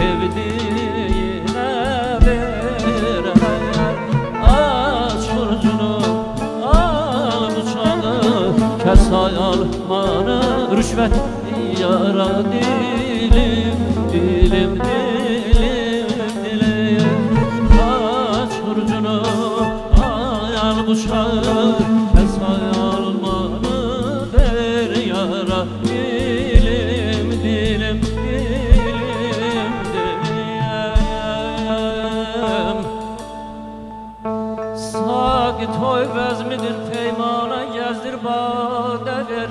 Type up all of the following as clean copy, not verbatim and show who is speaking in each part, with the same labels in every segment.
Speaker 1: sevdiğine ver. Aç hurcunu, al bıçağı, kes ayalmanı, rüşvet yara dilim, dilim, dilim, dilim. Aç hurcunu, al bıçağı, kes ayalmanı, ver yara dilim, dilim, dilim, dilim. Saki toy vezmidir, peymana gezdir, bade ver.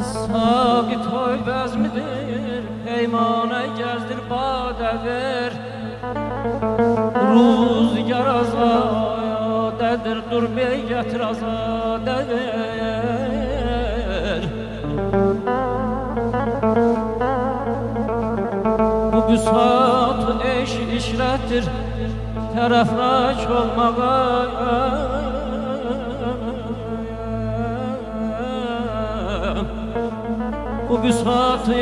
Speaker 1: Saki toy vezmidir, peymana gezdir, bade ver. Rüzgar azadedir, dur bey getir azade ver. Bu büsat-ı eş işrettir, terefraç olmağa. Bu büsat-ı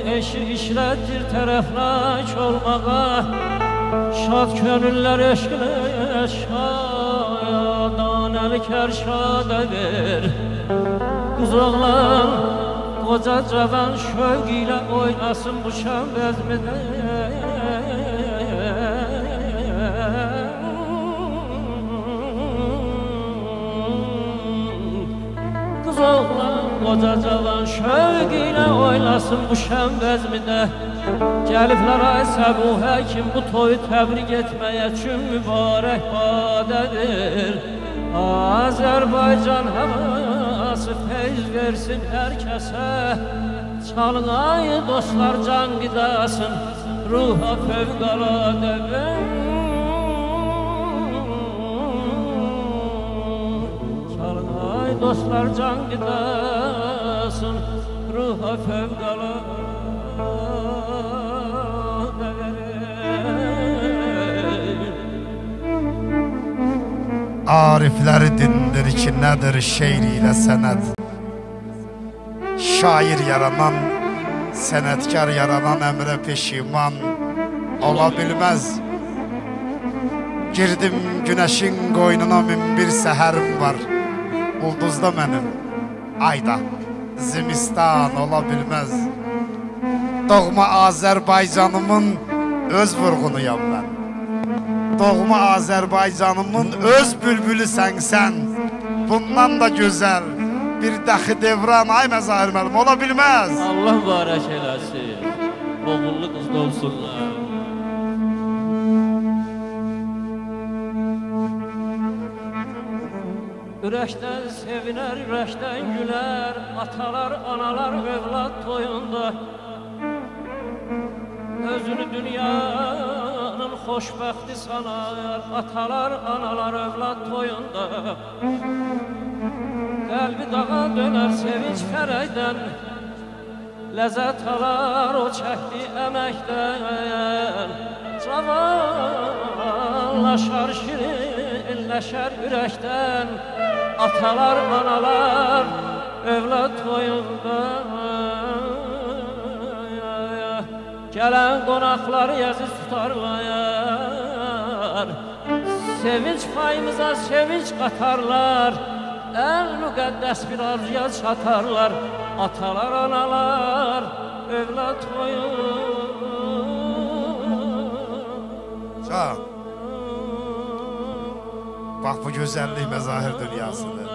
Speaker 1: eş işrettir, terefraç olmağa. Şad könüller eşkine şadan kerşada ver. Kız oğlan koca cavan şövk ile oynasın bu şan bezmide. Kız oğlan koca cavan şövk ile oynasın bu şan bezmide. Gəliblər ay səbuhə kim bu toyu təbrik etməyə üçün mübarək badədir. Azərbaycan havası feyz versin hər kəsə. Çalın ay dostlar can qidasın, ruha fövqəladə ver. Çalın ay dostlar can qidasın, ruha fövqəladə.
Speaker 2: Arifləri dindir ki, nədir şeir ilə sənət. Şair yaranan, sənətkar yaranan əmrə peşiman ola bilməz. Girdim günəşin qoynuna min bir səhərim var. Ulduzda mənim, ayda zimistan ola bilməz. Doğma Azərbaycanımın öz vurğunuyam mən. Doğma Azərbaycanımın öz bülbülüsən sən. Bundan da gözəl bir dəxi devran ay Məzahir müəllim ola bilməz.
Speaker 1: Allah barək eləsin, oğullu qızda olsunlar. Ürəkdən sevinər, ürəkdən gülər, atalar, analar övlad toyunda. Özünü dünyanın xoşbəxti sanar, atalar, analar övlad toyunda. Qəlbi dağa dönər sevinç fərəkdən, ləzzət alar o çəkdi əməkdən. Cavanlaşar şirinləşər ürəkdən, atalar, analar övlad toyunda. Gələn qonaqlar yazı tutarlar, sevinç payımıza sevinç qatarlar. Ən müqəddəs bir arzuya çatarlar, atalar, analar övlad toyunda.
Speaker 2: Bax bu gözəllik Məzahir dünyasıdır.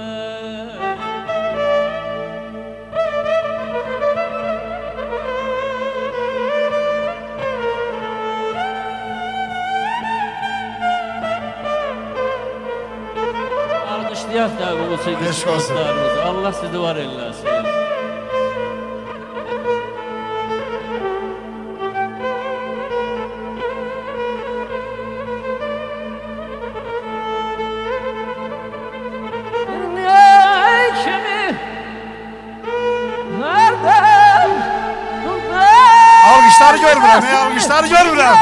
Speaker 1: Alqışlayaq da bu dostlarımızı. Allah sizi var eləsin.
Speaker 2: Alqışları görmürəm, alqışları görmürəm.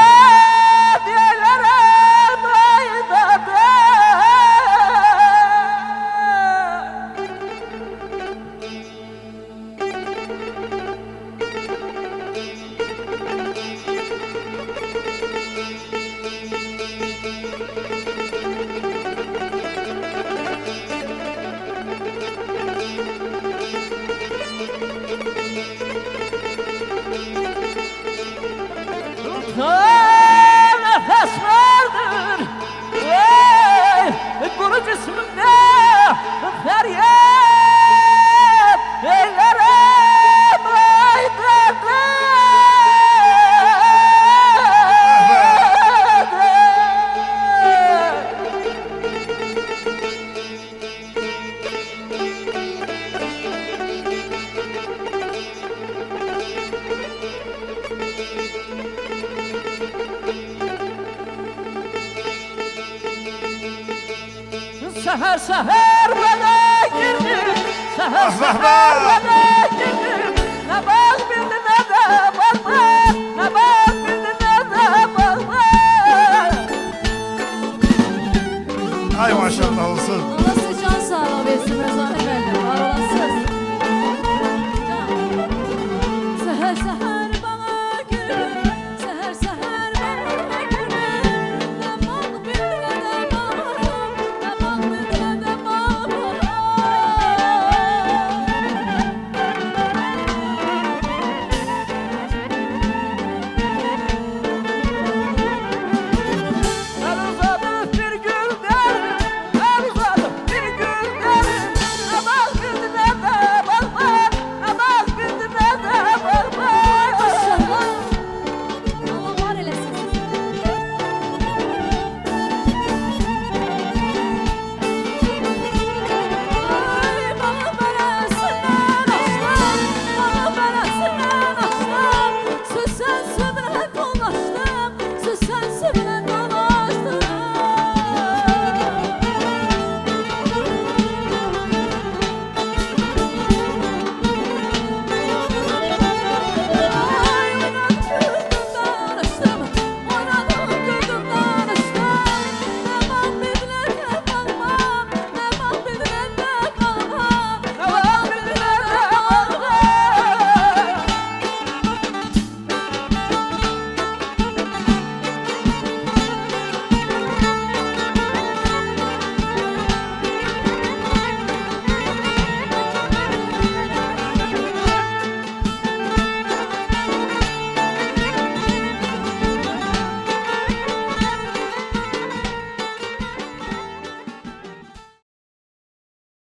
Speaker 1: Seher seher bana girdim, seher seher bana girdim. Ne bak bildi ne de bakma, ne bak bildi ne de bakma.
Speaker 2: Ay maşallah olsun.
Speaker 3: Anası can sağ olasın Rezan Efendi.